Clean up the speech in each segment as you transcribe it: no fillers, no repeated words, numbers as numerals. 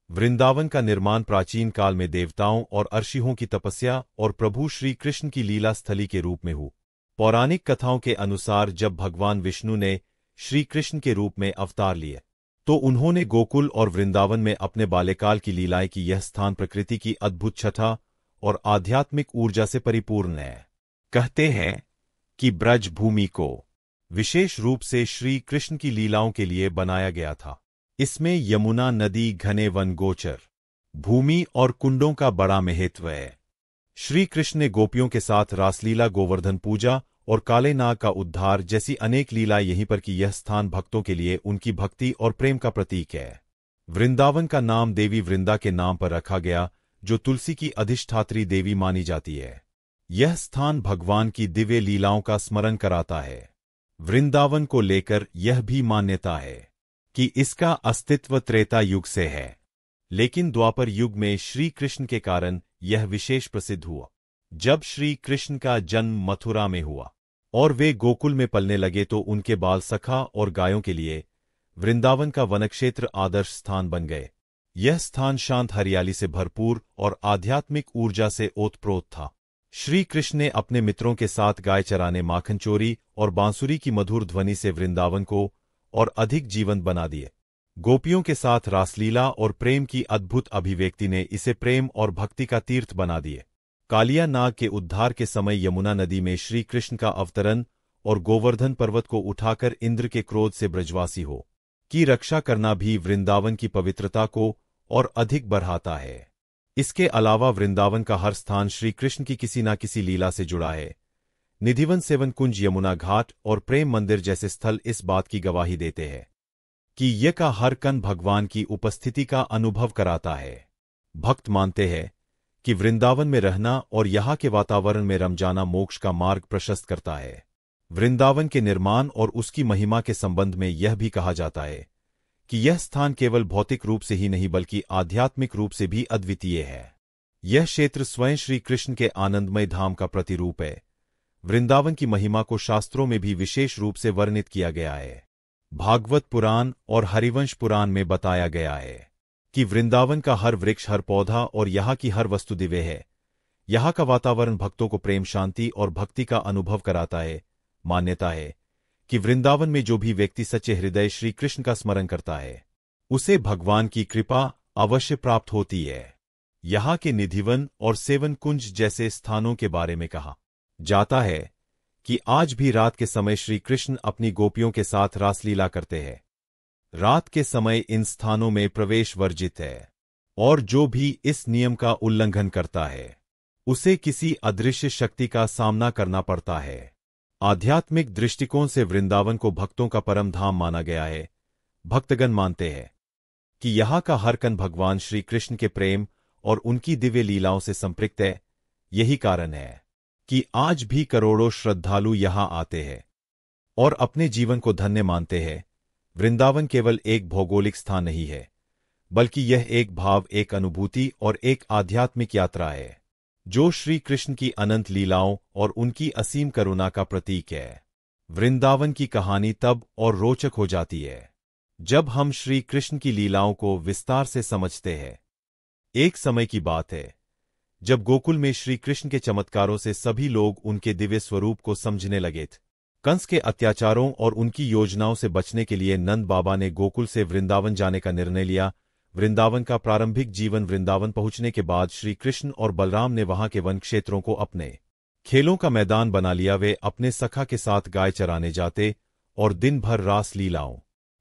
वृंदावन का निर्माण प्राचीन काल में देवताओं और अर्षियों की तपस्या और प्रभु श्री कृष्ण की लीला स्थली के रूप में हुआ। पौराणिक कथाओं के अनुसार जब भगवान विष्णु ने श्री कृष्ण के रूप में अवतार लिए तो उन्होंने गोकुल और वृंदावन में अपने बाल्यकाल की लीलाएं की। यह स्थान प्रकृति की अद्भुत छठा और आध्यात्मिक ऊर्जा से परिपूर्ण है। कहते हैं कि ब्रज भूमि को विशेष रूप से श्री कृष्ण की लीलाओं के लिए बनाया गया था। इसमें यमुना नदी, घने वन, गोचर भूमि और कुंडों का बड़ा महत्व है। श्री कृष्ण ने गोपियों के साथ रासलीला, गोवर्धन पूजा और काले नाग का उद्धार जैसी अनेक लीलाएं यहीं पर की। यह स्थान भक्तों के लिए उनकी भक्ति और प्रेम का प्रतीक है। वृंदावन का नाम देवी वृंदा के नाम पर रखा गया, जो तुलसी की अधिष्ठात्री देवी मानी जाती है। यह स्थान भगवान की दिव्य लीलाओं का स्मरण कराता है। वृंदावन को लेकर यह भी मान्यता है कि इसका अस्तित्व त्रेता युग से है, लेकिन द्वापर युग में श्री कृष्ण के कारण यह विशेष प्रसिद्ध हुआ। जब श्री कृष्ण का जन्म मथुरा में हुआ और वे गोकुल में पलने लगे तो उनके बाल सखा और गायों के लिए वृंदावन का वनक्षेत्र आदर्श स्थान बन गए। यह स्थान शांत, हरियाली से भरपूर और आध्यात्मिक ऊर्जा से ओतप्रोत था। श्री कृष्ण ने अपने मित्रों के साथ गाय चराने, माखन चोरी और बांसुरी की मधुर ध्वनि से वृंदावन को और अधिक जीवंत बना दिए। गोपियों के साथ रासलीला और प्रेम की अद्भुत अभिव्यक्ति ने इसे प्रेम और भक्ति का तीर्थ बना दिए। कालिया नाग के उद्धार के समय यमुना नदी में श्री कृष्ण का अवतरण और गोवर्धन पर्वत को उठाकर इंद्र के क्रोध से ब्रजवासी हो की रक्षा करना भी वृंदावन की पवित्रता को और अधिक बढ़ाता है। इसके अलावा वृंदावन का हर स्थान श्री कृष्ण की किसी न किसी लीला से जुड़ा है। निधिवन, सेवन कुंज, यमुना घाट और प्रेम मंदिर जैसे स्थल इस बात की गवाही देते हैं कि यह का हर कण भगवान की उपस्थिति का अनुभव कराता है। भक्त मानते हैं कि वृंदावन में रहना और यहाँ के वातावरण में रम जाना मोक्ष का मार्ग प्रशस्त करता है। वृंदावन के निर्माण और उसकी महिमा के संबंध में यह भी कहा जाता है कि यह स्थान केवल भौतिक रूप से ही नहीं बल्कि आध्यात्मिक रूप से भी अद्वितीय है। यह क्षेत्र स्वयं श्री कृष्ण के आनंदमय धाम का प्रतिरूप है। वृंदावन की महिमा को शास्त्रों में भी विशेष रूप से वर्णित किया गया है। भागवत पुराण और हरिवंश पुराण में बताया गया है कि वृंदावन का हर वृक्ष, हर पौधा और यहाँ की हर वस्तु दिव्य है। यहाँ का वातावरण भक्तों को प्रेम, शांति और भक्ति का अनुभव कराता है। मान्यता है कि वृंदावन में जो भी व्यक्ति सच्चे हृदय श्री कृष्ण का स्मरण करता है उसे भगवान की कृपा अवश्य प्राप्त होती है। यहाँ के निधिवन और सेवन कुंज जैसे स्थानों के बारे में कहा जाता है कि आज भी रात के समय श्री कृष्ण अपनी गोपियों के साथ रासलीला करते हैं। रात के समय इन स्थानों में प्रवेश वर्जित है और जो भी इस नियम का उल्लंघन करता है उसे किसी अदृश्य शक्ति का सामना करना पड़ता है। आध्यात्मिक दृष्टिकोण से वृंदावन को भक्तों का परम धाम माना गया है। भक्तगण मानते हैं कि यहाँ का हर कण भगवान श्री कृष्ण के प्रेम और उनकी दिव्य लीलाओं से संपृक्त है। यही कारण है कि आज भी करोड़ों श्रद्धालु यहाँ आते हैं और अपने जीवन को धन्य मानते हैं। वृंदावन केवल एक भौगोलिक स्थान नहीं है बल्कि यह एक भाव, एक अनुभूति और एक आध्यात्मिक यात्रा है जो श्री कृष्ण की अनंत लीलाओं और उनकी असीम करुणा का प्रतीक है। वृंदावन की कहानी तब और रोचक हो जाती है जब हम श्री कृष्ण की लीलाओं को विस्तार से समझते हैं। एक समय की बात है जब गोकुल में श्री कृष्ण के चमत्कारों से सभी लोग उनके दिव्य स्वरूप को समझने लगे थे। कंस के अत्याचारों और उनकी योजनाओं से बचने के लिए नंद बाबा ने गोकुल से वृंदावन जाने का निर्णय लिया। वृंदावन का प्रारंभिक जीवन वृंदावन पहुंचने के बाद श्री कृष्ण और बलराम ने वहां के वन क्षेत्रों को अपने खेलों का मैदान बना लिया। वे अपने सखा के साथ गाय चराने जाते और दिन भर रास लीलाओं,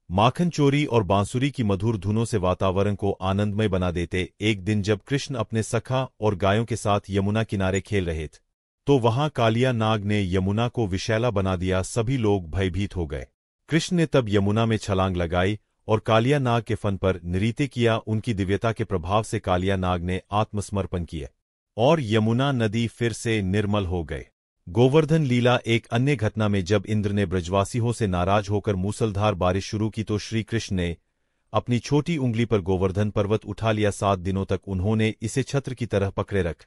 माखन चोरी और बांसुरी की मधुर धुनों से वातावरण को आनंदमय बना देते। एक दिन जब कृष्ण अपने सखा और गायों के साथ यमुना किनारे खेल रहे थे तो वहां कालिया नाग ने यमुना को विषैला बना दिया। सभी लोग भयभीत हो गए। कृष्ण ने तब यमुना में छलांग लगाई और कालिया नाग के फन पर नृत्य किया। उनकी दिव्यता के प्रभाव से कालिया नाग ने आत्मसमर्पण किया और यमुना नदी फिर से निर्मल हो गए। गोवर्धन लीला एक अन्य घटना में जब इंद्र ने ब्रजवासियों से नाराज होकर मूसलधार बारिश शुरू की तो श्री कृष्ण ने अपनी छोटी उंगली पर गोवर्धन पर्वत उठा लिया। 7 दिनों तक उन्होंने इसे छत्र की तरह पकड़े रख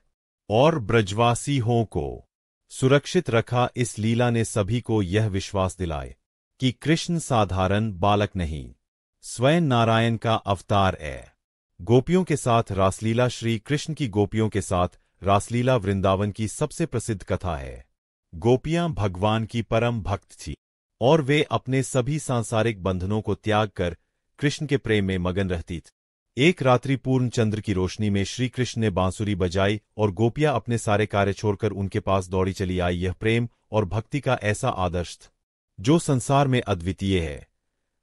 और ब्रजवासियों को सुरक्षित रखा। इस लीला ने सभी को यह विश्वास दिलाए कि कृष्ण साधारण बालक नहीं, स्वयं नारायण का अवतार है। गोपियों के साथ रासलीला। श्री कृष्ण की गोपियों के साथ रासलीला वृंदावन की सबसे प्रसिद्ध कथा है। गोपियां भगवान की परम भक्त थीं और वे अपने सभी सांसारिक बंधनों को त्याग कर कृष्ण के प्रेम में मगन रहती थीं। एक रात्रि पूर्ण चंद्र की रोशनी में श्री कृष्ण ने बांसुरी बजाई और गोपियां अपने सारे कार्य छोड़कर उनके पास दौड़ी चली आई। यह प्रेम और भक्ति का ऐसा आदर्श था जो संसार में अद्वितीय है।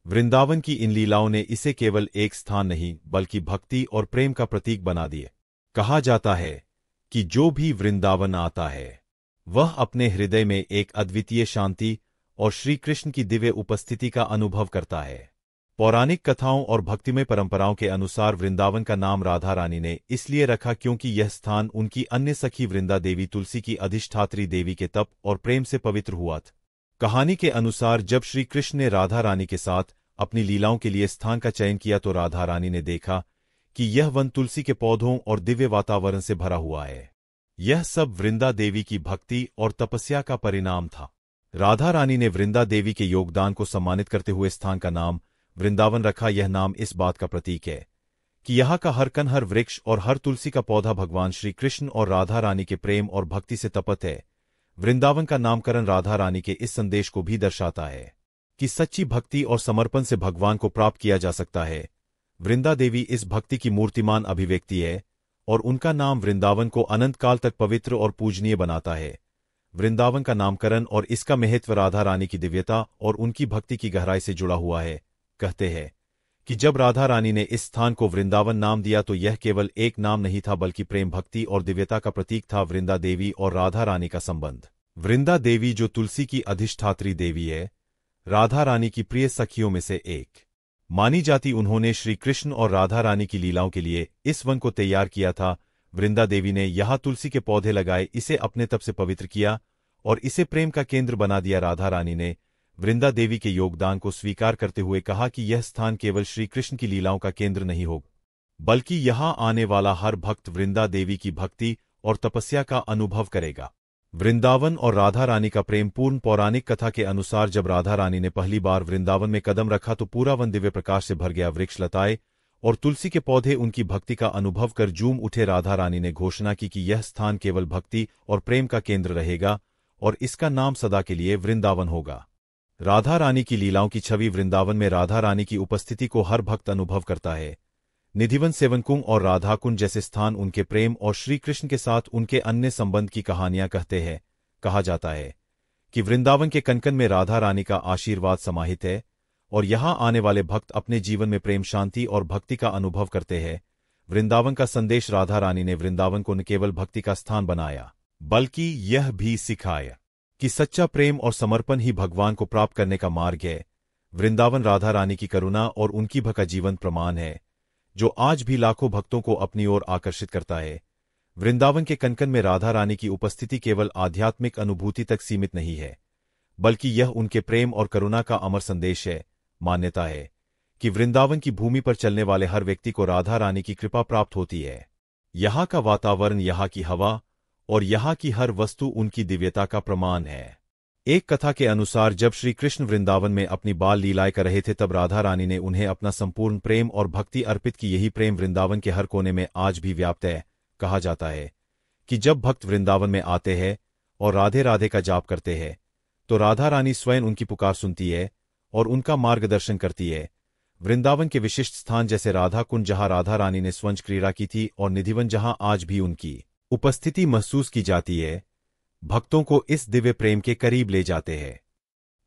वृंदावन की इन लीलाओं ने इसे केवल एक स्थान नहीं बल्कि भक्ति और प्रेम का प्रतीक बना दिए। कहा जाता है कि जो भी वृंदावन आता है वह अपने हृदय में एक अद्वितीय शांति और श्री कृष्ण की दिव्य उपस्थिति का अनुभव करता है। पौराणिक कथाओं और भक्तिमय परंपराओं के अनुसार वृंदावन का नाम राधा रानी ने इसलिए रखा क्योंकि यह स्थान उनकी अन्य सखी वृंदा देवी तुलसी की अधिष्ठात्री देवी के तप और प्रेम से पवित्र हुआ था। कहानी के अनुसार जब श्री कृष्ण ने राधा रानी के साथ अपनी लीलाओं के लिए स्थान का चयन किया तो राधा रानी ने देखा कि यह वन तुलसी के पौधों और दिव्य वातावरण से भरा हुआ है। यह सब वृंदा देवी की भक्ति और तपस्या का परिणाम था। राधा रानी ने वृंदा देवी के योगदान को सम्मानित करते हुए स्थान का नाम वृंदावन रखा। यह नाम इस बात का प्रतीक है कि यहाँ का हर कण, हर वृक्ष और हर तुलसी का पौधा भगवान श्री कृष्ण और राधा रानी के प्रेम और भक्ति से तपत है। वृंदावन का नामकरण राधा रानी के इस संदेश को भी दर्शाता है कि सच्ची भक्ति और समर्पण से भगवान को प्राप्त किया जा सकता है। वृंदा देवी इस भक्ति की मूर्तिमान अभिव्यक्ति है और उनका नाम वृंदावन को अनंत काल तक पवित्र और पूजनीय बनाता है। वृंदावन का नामकरण और इसका महत्व राधा रानी की दिव्यता और उनकी भक्ति की गहराई से जुड़ा हुआ है। कहते हैं कि जब राधा रानी ने इस स्थान को वृंदावन नाम दिया तो यह केवल एक नाम नहीं था बल्कि प्रेम, भक्ति और दिव्यता का प्रतीक था। वृंदा देवी और राधा रानी का संबंध। वृंदा देवी जो तुलसी की अधिष्ठात्री देवी है, राधा रानी की प्रिय सखियों में से एक मानी जाती। उन्होंने श्री कृष्ण और राधा रानी की लीलाओं के लिए इस वन को तैयार किया था। वृंदा देवी ने यहाँ तुलसी के पौधे लगाए, इसे अपने तप से पवित्र किया और इसे प्रेम का केंद्र बना दिया। राधा रानी ने वृंदा देवी के योगदान को स्वीकार करते हुए कहा कि यह स्थान केवल श्री कृष्ण की लीलाओं का केंद्र नहीं होगा बल्कि यहाँ आने वाला हर भक्त वृंदा देवी की भक्ति और तपस्या का अनुभव करेगा। वृंदावन और राधा रानी का प्रेम पूर्ण पौराणिक कथा के अनुसार जब राधा रानी ने पहली बार वृंदावन में कदम रखा तो पूरा वन दिव्य प्रकाश से भर गया। वृक्ष, लताएं और तुलसी के पौधे उनकी भक्ति का अनुभव कर झूम उठे। राधा रानी ने घोषणा की कि यह स्थान केवल भक्ति और प्रेम का केंद्र रहेगा और इसका नाम सदा के लिए वृंदावन होगा। राधा रानी की लीलाओं की छवि। वृंदावन में राधा रानी की उपस्थिति को हर भक्त अनुभव करता है। निधिवन, सेवनकुंज और राधाकुंज जैसे स्थान उनके प्रेम और श्री कृष्ण के साथ उनके अन्य संबंध की कहानियां कहते हैं। कहा जाता है कि वृंदावन के कनकन में राधा रानी का आशीर्वाद समाहित है और यहां आने वाले भक्त अपने जीवन में प्रेम, शांति और भक्ति का अनुभव करते हैं। वृंदावन का संदेश। राधा रानी ने वृंदावन को न केवल भक्ति का स्थान बनाया बल्कि यह भी सिखाया कि सच्चा प्रेम और समर्पण ही भगवान को प्राप्त करने का मार्ग है। वृंदावन राधा रानी की करुणा और उनकी भक्ति का जीवंत प्रमाण है जो आज भी लाखों भक्तों को अपनी ओर आकर्षित करता है। वृंदावन के कनकन में राधा रानी की उपस्थिति केवल आध्यात्मिक अनुभूति तक सीमित नहीं है बल्कि यह उनके प्रेम और करुणा का अमर संदेश है। मान्यता है कि वृंदावन की भूमि पर चलने वाले हर व्यक्ति को राधा रानी की कृपा प्राप्त होती है। यहाँ का वातावरण, यहाँ की हवा और यहाँ की हर वस्तु उनकी दिव्यता का प्रमाण है। एक कथा के अनुसार जब श्री कृष्ण वृंदावन में अपनी बाल लीलाएं कर रहे थे तब राधा रानी ने उन्हें अपना संपूर्ण प्रेम और भक्ति अर्पित की। यही प्रेम वृंदावन के हर कोने में आज भी व्याप्त है। कहा जाता है कि जब भक्त वृंदावन में आते हैं और राधे राधे का जाप करते हैं तो राधा रानी स्वयं उनकी पुकार सुनती है और उनका मार्गदर्शन करती है। वृंदावन के विशिष्ट स्थान जैसे राधा कुंज जहां राधा रानी ने स्वयं क्रीड़ा की थी और निधिवन जहां आज भी उनकी उपस्थिति महसूस की जाती है, भक्तों को इस दिव्य प्रेम के करीब ले जाते हैं।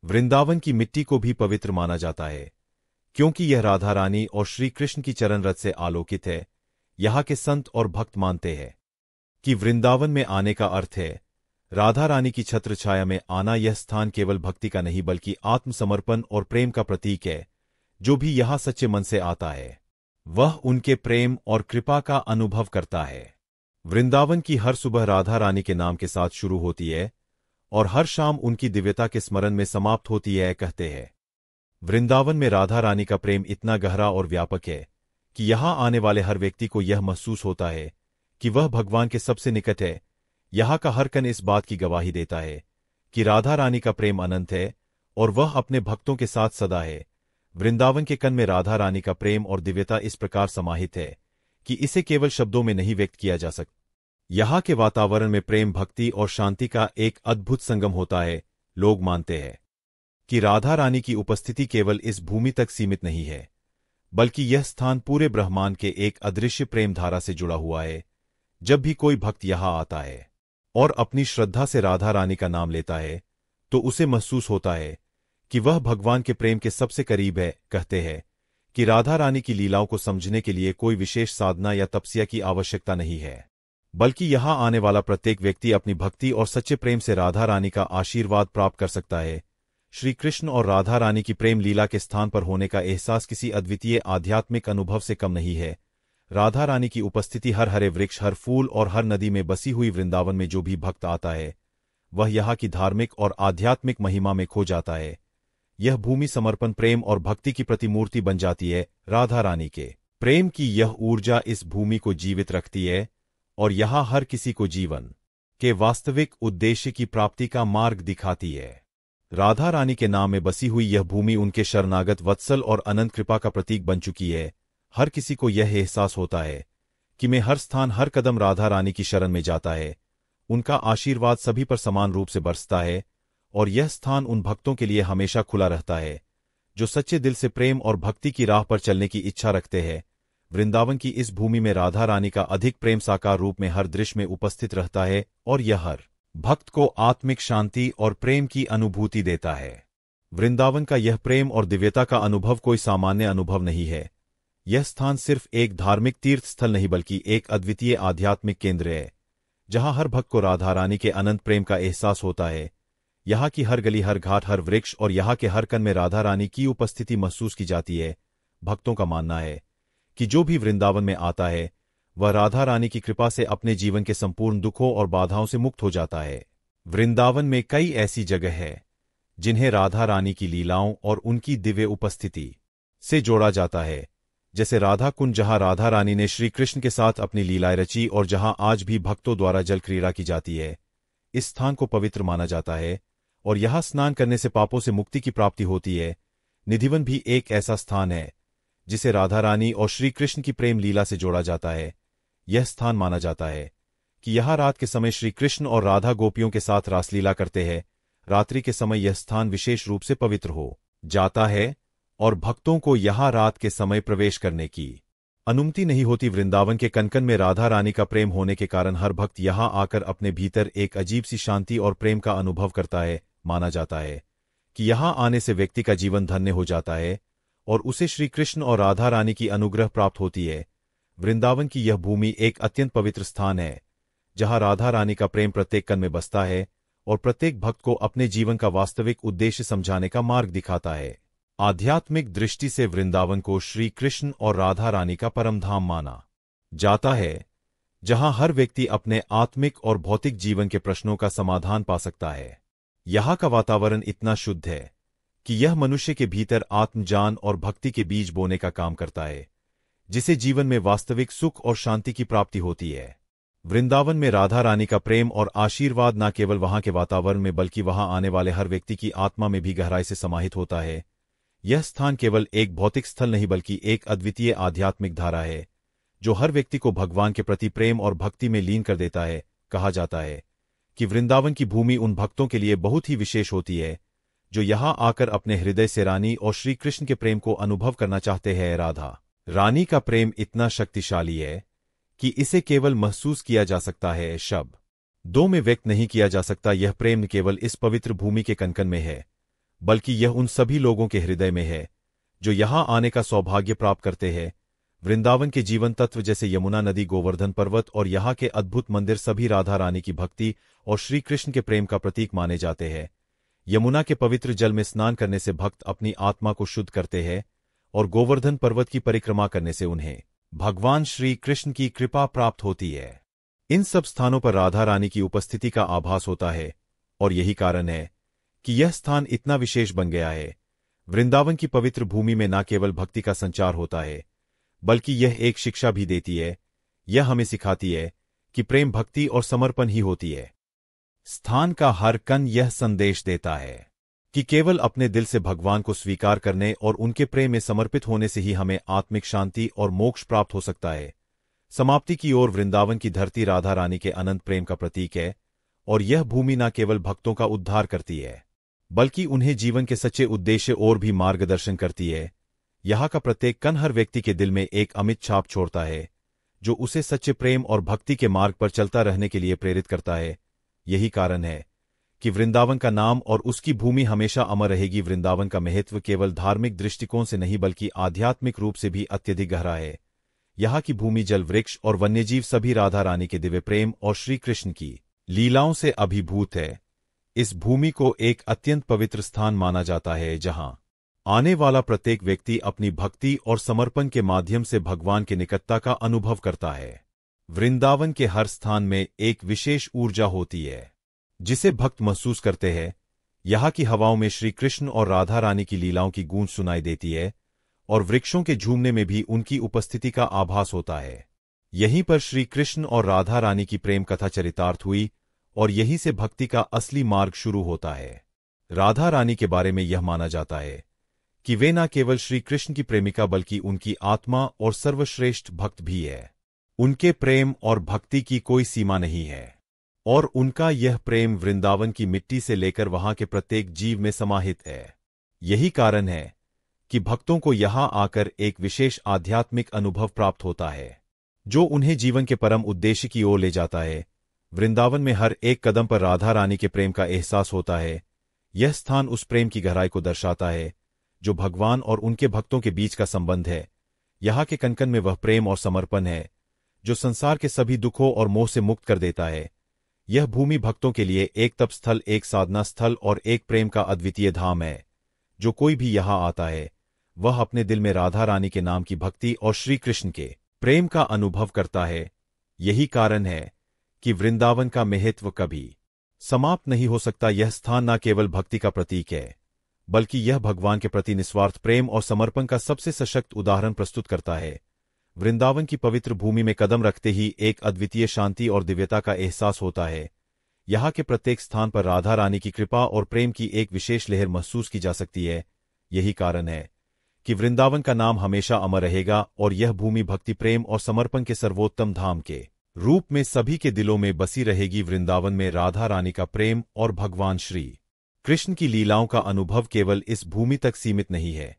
वृंदावन की मिट्टी को भी पवित्र माना जाता है क्योंकि यह राधा रानी और श्री कृष्ण की चरण रथ से आलोकित है। यहाँ के संत और भक्त मानते हैं कि वृंदावन में आने का अर्थ है राधा रानी की छत्र छाया में आना। यह स्थान केवल भक्ति का नहीं बल्कि आत्मसमर्पण और प्रेम का प्रतीक है। जो भी यहाँ सच्चे मन से आता है वह उनके प्रेम और कृपा का अनुभव करता है। वृंदावन की हर सुबह राधा रानी के नाम के साथ शुरू होती है और हर शाम उनकी दिव्यता के स्मरण में समाप्त होती है। कहते हैं वृंदावन में राधा रानी का प्रेम इतना गहरा और व्यापक है कि यहाँ आने वाले हर व्यक्ति को यह महसूस होता है कि वह भगवान के सबसे निकट है। यहाँ का हर कण इस बात की गवाही देता है कि राधा रानी का प्रेम अनंत है और वह अपने भक्तों के साथ सदा है। वृंदावन के कण में राधा रानी का प्रेम और दिव्यता इस प्रकार समाहित है कि इसे केवल शब्दों में नहीं व्यक्त किया जा सकता। यहाँ के वातावरण में प्रेम, भक्ति और शांति का एक अद्भुत संगम होता है। लोग मानते हैं कि राधा रानी की उपस्थिति केवल इस भूमि तक सीमित नहीं है, बल्कि यह स्थान पूरे ब्रह्मांड के एक अदृश्य प्रेम धारा से जुड़ा हुआ है। जब भी कोई भक्त यहाँ आता है और अपनी श्रद्धा से राधा रानी का नाम लेता है, तो उसे महसूस होता है कि वह भगवान के प्रेम के सबसे करीब है। कहते हैं कि राधा रानी की लीलाओं को समझने के लिए कोई विशेष साधना या तपस्या की आवश्यकता नहीं है, बल्कि यहाँ आने वाला प्रत्येक व्यक्ति अपनी भक्ति और सच्चे प्रेम से राधा रानी का आशीर्वाद प्राप्त कर सकता है। श्री कृष्ण और राधा रानी की प्रेम लीला के स्थान पर होने का एहसास किसी अद्वितीय आध्यात्मिक अनुभव से कम नहीं है। राधा रानी की उपस्थिति हर हरे वृक्ष, हर फूल और हर नदी में बसी हुई वृंदावन में जो भी भक्त आता है, वह यहाँ की धार्मिक और आध्यात्मिक महिमा में खो जाता है। यह भूमि समर्पण, प्रेम और भक्ति की प्रतिमूर्ति बन जाती है। राधा रानी के प्रेम की यह ऊर्जा इस भूमि को जीवित रखती है और यहाँ हर किसी को जीवन के वास्तविक उद्देश्य की प्राप्ति का मार्ग दिखाती है। राधा रानी के नाम में बसी हुई यह भूमि उनके शरणागत वत्सल और अनंत कृपा का प्रतीक बन चुकी है। हर किसी को यह एहसास होता है कि मैं हर स्थान, हर कदम राधा रानी की शरण में जाता है। उनका आशीर्वाद सभी पर समान रूप से बरसता है और यह स्थान उन भक्तों के लिए हमेशा खुला रहता है जो सच्चे दिल से प्रेम और भक्ति की राह पर चलने की इच्छा रखते हैं। वृंदावन की इस भूमि में राधा रानी का अधिक प्रेम साकार रूप में हर दृश्य में उपस्थित रहता है और यह हर भक्त को आत्मिक शांति और प्रेम की अनुभूति देता है। वृंदावन का यह प्रेम और दिव्यता का अनुभव कोई सामान्य अनुभव नहीं है। यह स्थान सिर्फ एक धार्मिक तीर्थ स्थल नहीं, बल्कि एक अद्वितीय आध्यात्मिक केंद्र है, जहां हर भक्त को राधा रानी के अनंत प्रेम का एहसास होता है। यहाँ की हर गली, हर घाट, हर वृक्ष और यहाँ के हर कण में राधा रानी की उपस्थिति महसूस की जाती है। भक्तों का मानना है कि जो भी वृंदावन में आता है, वह राधा रानी की कृपा से अपने जीवन के संपूर्ण दुखों और बाधाओं से मुक्त हो जाता है। वृंदावन में कई ऐसी जगह है जिन्हें राधा रानी की लीलाओं और उनकी दिव्य उपस्थिति से जोड़ा जाता है, जैसे राधा कुंज, जहां राधा रानी ने श्री कृष्ण के साथ अपनी लीलाएं रची और जहां आज भी भक्तों द्वारा जल क्रीड़ा की जाती है। इस स्थान को पवित्र माना जाता है और यहां स्नान करने से पापों से मुक्ति की प्राप्ति होती है। निधिवन भी एक ऐसा स्थान है जिसे राधा रानी और श्री कृष्ण की प्रेम लीला से जोड़ा जाता है। यह स्थान माना जाता है कि यहाँ रात के समय श्री कृष्ण और राधा गोपियों के साथ रासलीला करते हैं। रात्रि के समय यह स्थान विशेष रूप से पवित्र हो जाता है और भक्तों को यहाँ रात के समय प्रवेश करने की अनुमति नहीं होती। वृंदावन के कनकन में राधा रानी का प्रेम होने के कारण हर भक्त यहाँ आकर अपने भीतर एक अजीब सी शांति और प्रेम का अनुभव करता है। माना जाता है कि यहाँ आने से व्यक्ति का जीवन धन्य हो जाता है और उसे श्री कृष्ण और राधा रानी की अनुग्रह प्राप्त होती है। वृंदावन की यह भूमि एक अत्यंत पवित्र स्थान है, जहाँ राधा रानी का प्रेम प्रत्येक कण में बसता है और प्रत्येक भक्त को अपने जीवन का वास्तविक उद्देश्य समझाने का मार्ग दिखाता है। आध्यात्मिक दृष्टि से वृंदावन को श्री कृष्ण और राधा रानी का परम धाम माना जाता है, जहां हर व्यक्ति अपने आत्मिक और भौतिक जीवन के प्रश्नों का समाधान पा सकता है। यहाँ का वातावरण इतना शुद्ध है कि यह मनुष्य के भीतर आत्मज्ञान और भक्ति के बीज बोने का काम करता है, जिसे जीवन में वास्तविक सुख और शांति की प्राप्ति होती है। वृंदावन में राधा रानी का प्रेम और आशीर्वाद न केवल वहां के वातावरण में, बल्कि वहां आने वाले हर व्यक्ति की आत्मा में भी गहराई से समाहित होता है। यह स्थान केवल एक भौतिक स्थल नहीं, बल्कि एक अद्वितीय आध्यात्मिक धारा है, जो हर व्यक्ति को भगवान के प्रति प्रेम और भक्ति में लीन कर देता है। कहा जाता है कि वृंदावन की भूमि उन भक्तों के लिए बहुत ही विशेष होती है जो यहाँ आकर अपने हृदय से रानी और श्री कृष्ण के प्रेम को अनुभव करना चाहते हैं। राधा रानी का प्रेम इतना शक्तिशाली है कि इसे केवल महसूस किया जा सकता है, शब्द दो में व्यक्त नहीं किया जा सकता। यह प्रेम न केवल इस पवित्र भूमि के कनकन में है, बल्कि यह उन सभी लोगों के हृदय में है जो यहाँ आने का सौभाग्य प्राप्त करते हैं। वृंदावन के जीवन तत्व जैसे यमुना नदी, गोवर्धन पर्वत और यहाँ के अद्भुत मंदिर सभी राधा रानी की भक्ति और श्री कृष्ण के प्रेम का प्रतीक माने जाते हैं। यमुना के पवित्र जल में स्नान करने से भक्त अपनी आत्मा को शुद्ध करते हैं और गोवर्धन पर्वत की परिक्रमा करने से उन्हें भगवान श्री कृष्ण की कृपा प्राप्त होती है। इन सब स्थानों पर राधा रानी की उपस्थिति का आभास होता है और यही कारण है कि यह स्थान इतना विशेष बन गया है। वृंदावन की पवित्र भूमि में न केवल भक्ति का संचार होता है, बल्कि यह एक शिक्षा भी देती है। यह हमें सिखाती है कि प्रेम, भक्ति और समर्पण ही होती है। स्थान का हर कण यह संदेश देता है कि केवल अपने दिल से भगवान को स्वीकार करने और उनके प्रेम में समर्पित होने से ही हमें आत्मिक शांति और मोक्ष प्राप्त हो सकता है। समाप्ति की ओर वृंदावन की धरती राधा रानी के अनंत प्रेम का प्रतीक है, और यह भूमि न केवल भक्तों का उद्धार करती है, बल्कि उन्हें जीवन के सच्चे उद्देश्य और भी मार्गदर्शन करती है। यहाँ का प्रत्येक कण हर व्यक्ति के दिल में एक अमिट छाप छोड़ता है, जो उसे सच्चे प्रेम और भक्ति के मार्ग पर चलता रहने के लिए प्रेरित करता है। यही कारण है कि वृंदावन का नाम और उसकी भूमि हमेशा अमर रहेगी। वृंदावन का महत्व केवल धार्मिक दृष्टिकोण से नहीं बल्कि आध्यात्मिक रूप से भी अत्यधिक गहरा है। यहाँ की भूमि, जल, वृक्ष और वन्यजीव सभी राधा रानी के दिव्य प्रेम और श्री कृष्ण की लीलाओं से अभिभूत है। इस भूमि को एक अत्यंत पवित्र स्थान माना जाता है, जहाँ आने वाला प्रत्येक व्यक्ति अपनी भक्ति और समर्पण के माध्यम से भगवान की निकटता का अनुभव करता है। वृंदावन के हर स्थान में एक विशेष ऊर्जा होती है, जिसे भक्त महसूस करते हैं। यहाँ की हवाओं में श्री कृष्ण और राधा रानी की लीलाओं की गूंज सुनाई देती है, और वृक्षों के झूमने में भी उनकी उपस्थिति का आभास होता है। यहीं पर श्री कृष्ण और राधा रानी की प्रेम कथा चरितार्थ हुई, और यहीं से भक्ति का असली मार्ग शुरू होता है। राधा रानी के बारे में यह माना जाता है कि वे न केवल श्री कृष्ण की प्रेमिका बल्कि उनकी आत्मा और सर्वश्रेष्ठ भक्त भी है। उनके प्रेम और भक्ति की कोई सीमा नहीं है, और उनका यह प्रेम वृंदावन की मिट्टी से लेकर वहां के प्रत्येक जीव में समाहित है। यही कारण है कि भक्तों को यहां आकर एक विशेष आध्यात्मिक अनुभव प्राप्त होता है, जो उन्हें जीवन के परम उद्देश्य की ओर ले जाता है। वृंदावन में हर एक कदम पर राधा रानी के प्रेम का एहसास होता है। यह स्थान उस प्रेम की गहराई को दर्शाता है जो भगवान और उनके भक्तों के बीच का संबंध है। यहाँ के कण कण में वह प्रेम और समर्पण है जो संसार के सभी दुखों और मोह से मुक्त कर देता है। यह भूमि भक्तों के लिए एक तप स्थल, एक साधना स्थल और एक प्रेम का अद्वितीय धाम है। जो कोई भी यहाँ आता है वह अपने दिल में राधा रानी के नाम की भक्ति और श्री कृष्ण के प्रेम का अनुभव करता है। यही कारण है कि वृंदावन का महत्व कभी समाप्त नहीं हो सकता। यह स्थान न केवल भक्ति का प्रतीक है, बल्कि यह भगवान के प्रति निस्वार्थ प्रेम और समर्पण का सबसे सशक्त उदाहरण प्रस्तुत करता है। वृंदावन की पवित्र भूमि में कदम रखते ही एक अद्वितीय शांति और दिव्यता का एहसास होता है। यहाँ के प्रत्येक स्थान पर राधा रानी की कृपा और प्रेम की एक विशेष लहर महसूस की जा सकती है। यही कारण है कि वृंदावन का नाम हमेशा अमर रहेगा, और यह भूमि भक्ति, प्रेम और समर्पण के सर्वोत्तम धाम के रूप में सभी के दिलों में बसी रहेगी। वृंदावन में राधा रानी का प्रेम और भगवान श्री कृष्ण की लीलाओं का अनुभव केवल इस भूमि तक सीमित नहीं है,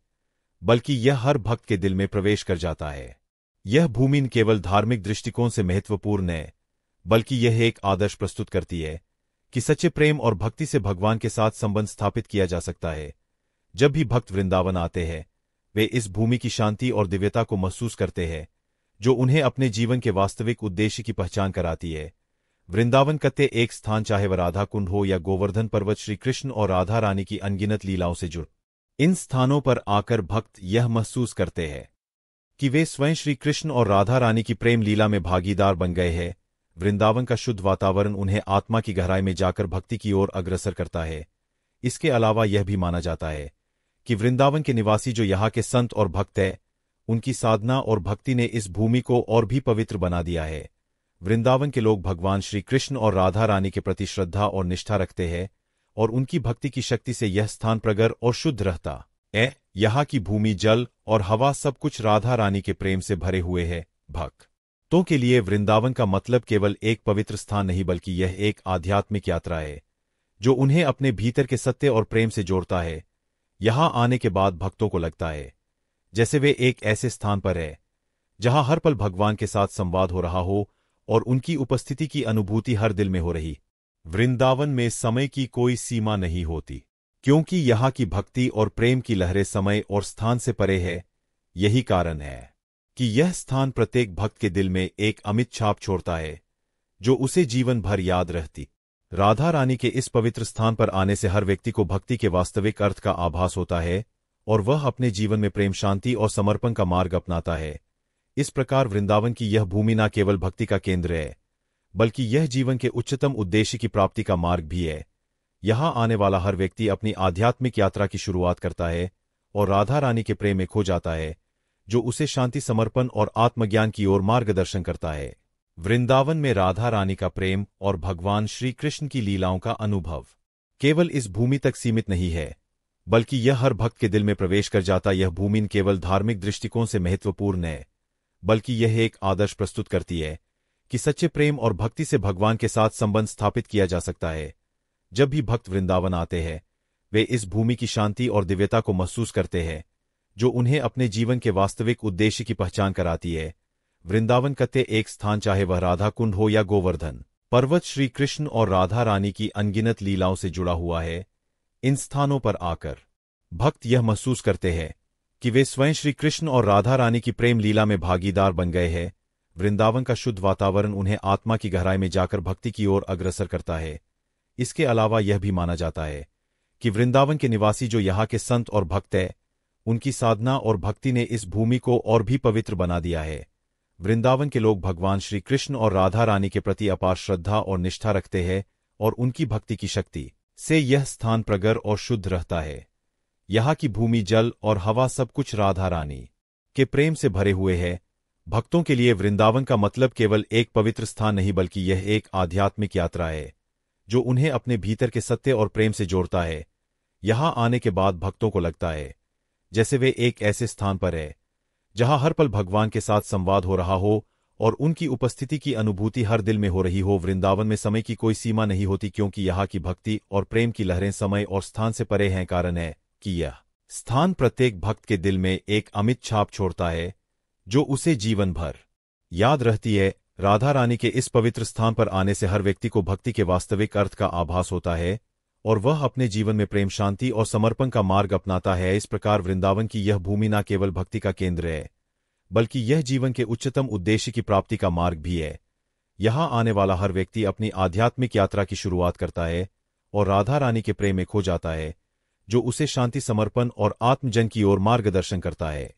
बल्कि यह हर भक्त के दिल में प्रवेश कर जाता है। यह भूमि न केवल धार्मिक दृष्टिकोण से महत्वपूर्ण है, बल्कि यह एक आदर्श प्रस्तुत करती है कि सच्चे प्रेम और भक्ति से भगवान के साथ संबंध स्थापित किया जा सकता है। जब भी भक्त वृंदावन आते हैं, वे इस भूमि की शांति और दिव्यता को महसूस करते हैं, जो उन्हें अपने जीवन के वास्तविक उद्देश्य की पहचान कराती है। वृंदावन कत्ते एक स्थान, चाहे वह राधा कुंड हो या गोवर्धन पर्वत, श्री कृष्ण और राधा रानी की अनगिनत लीलाओं से जुड़ इन स्थानों पर आकर भक्त यह महसूस करते हैं कि वे स्वयं श्री कृष्ण और राधा रानी की प्रेम लीला में भागीदार बन गए हैं। वृंदावन का शुद्ध वातावरण उन्हें आत्मा की गहराई में जाकर भक्ति की ओर अग्रसर करता है। इसके अलावा यह भी माना जाता है कि वृंदावन के निवासी, जो यहाँ के संत और भक्त हैं, उनकी साधना और भक्ति ने इस भूमि को और भी पवित्र बना दिया है। वृंदावन के लोग भगवान श्री कृष्ण और राधा रानी के प्रति श्रद्धा और निष्ठा रखते हैं, और उनकी भक्ति की शक्ति से यह स्थान प्रगर और शुद्ध रहता है। यहाँ की भूमि, जल और हवा सब कुछ राधा रानी के प्रेम से भरे हुए हैं। भक्तों के लिए वृंदावन का मतलब केवल एक पवित्र स्थान नहीं, बल्कि यह एक आध्यात्मिक यात्रा है जो उन्हें अपने भीतर के सत्य और प्रेम से जोड़ता है। यहाँ आने के बाद भक्तों को लगता है जैसे वे एक ऐसे स्थान पर है जहाँ हर पल भगवान के साथ संवाद हो रहा हो और उनकी उपस्थिति की अनुभूति हर दिल में हो रही। वृंदावन में समय की कोई सीमा नहीं होती, क्योंकि यहाँ की भक्ति और प्रेम की लहरें समय और स्थान से परे है। यही कारण है कि यह स्थान प्रत्येक भक्त के दिल में एक अमिट छाप छोड़ता है, जो उसे जीवन भर याद रहती। राधा रानी के इस पवित्र स्थान पर आने से हर व्यक्ति को भक्ति के वास्तविक अर्थ का आभास होता है, और वह अपने जीवन में प्रेम, शांति और समर्पण का मार्ग अपनाता है। इस प्रकार वृंदावन की यह भूमि न केवल भक्ति का केंद्र है, बल्कि यह जीवन के उच्चतम उद्देश्य की प्राप्ति का मार्ग भी है। यहाँ आने वाला हर व्यक्ति अपनी आध्यात्मिक यात्रा की शुरुआत करता है और राधा रानी के प्रेम में खो जाता है, जो उसे शांति, समर्पण और आत्मज्ञान की ओर मार्गदर्शन करता है। वृंदावन में राधा रानी का प्रेम और भगवान श्री कृष्ण की लीलाओं का अनुभव केवल इस भूमि तक सीमित नहीं है, बल्कि यह हर भक्त के दिल में प्रवेश कर जाता। यह भूमि न केवल धार्मिक दृष्टिकोण से महत्वपूर्ण है, बल्कि यह एक आदर्श प्रस्तुत करती है कि सच्चे प्रेम और भक्ति से भगवान के साथ संबंध स्थापित किया जा सकता है। जब भी भक्त वृंदावन आते हैं, वे इस भूमि की शांति और दिव्यता को महसूस करते हैं, जो उन्हें अपने जीवन के वास्तविक उद्देश्य की पहचान कराती है। वृंदावन कते एक स्थान, चाहे वह राधा कुंड हो या गोवर्धन पर्वत, श्री कृष्ण और राधा रानी की अनगिनत लीलाओं से जुड़ा हुआ है। इन स्थानों पर आकर भक्त यह महसूस करते हैं कि वे स्वयं श्री कृष्ण और राधा रानी की प्रेम लीला में भागीदार बन गए हैं। वृंदावन का शुद्ध वातावरण उन्हें आत्मा की गहराई में जाकर भक्ति की ओर अग्रसर करता है। इसके अलावा यह भी माना जाता है कि वृंदावन के निवासी, जो यहाँ के संत और भक्त हैं, उनकी साधना और भक्ति ने इस भूमि को और भी पवित्र बना दिया है। वृंदावन के लोग भगवान श्री कृष्ण और राधा रानी के प्रति अपार श्रद्धा और निष्ठा रखते हैं, और उनकी भक्ति की शक्ति से यह स्थान प्रगर और शुद्ध रहता है। यहाँ की भूमि, जल और हवा सब कुछ राधा रानी के प्रेम से भरे हुए हैं। भक्तों के लिए वृंदावन का मतलब केवल एक पवित्र स्थान नहीं, बल्कि यह एक आध्यात्मिक यात्रा है जो उन्हें अपने भीतर के सत्य और प्रेम से जोड़ता है। यहाँ आने के बाद भक्तों को लगता है जैसे वे एक ऐसे स्थान पर है जहाँ हर पल भगवान के साथ संवाद हो रहा हो और उनकी उपस्थिति की अनुभूति हर दिल में हो रही हो। वृंदावन में समय की कोई सीमा नहीं होती, क्योंकि यहाँ की भक्ति और प्रेम की लहरें समय और स्थान से परे हैं। कारण है कि यह स्थान प्रत्येक भक्त के दिल में एक अमिट छाप छोड़ता है, जो उसे जीवन भर याद रहती है। राधा रानी के इस पवित्र स्थान पर आने से हर व्यक्ति को भक्ति के वास्तविक अर्थ का आभास होता है, और वह अपने जीवन में प्रेम, शांति और समर्पण का मार्ग अपनाता है। इस प्रकार वृंदावन की यह भूमि न केवल भक्ति का केंद्र है, बल्कि यह जीवन के उच्चतम उद्देश्य की प्राप्ति का मार्ग भी है। यहाँ आने वाला हर व्यक्ति अपनी आध्यात्मिक यात्रा की शुरुआत करता है और राधा रानी के प्रेम में खो जाता है, जो उसे शांति, समर्पण और आत्मजन की ओर मार्गदर्शन करता है।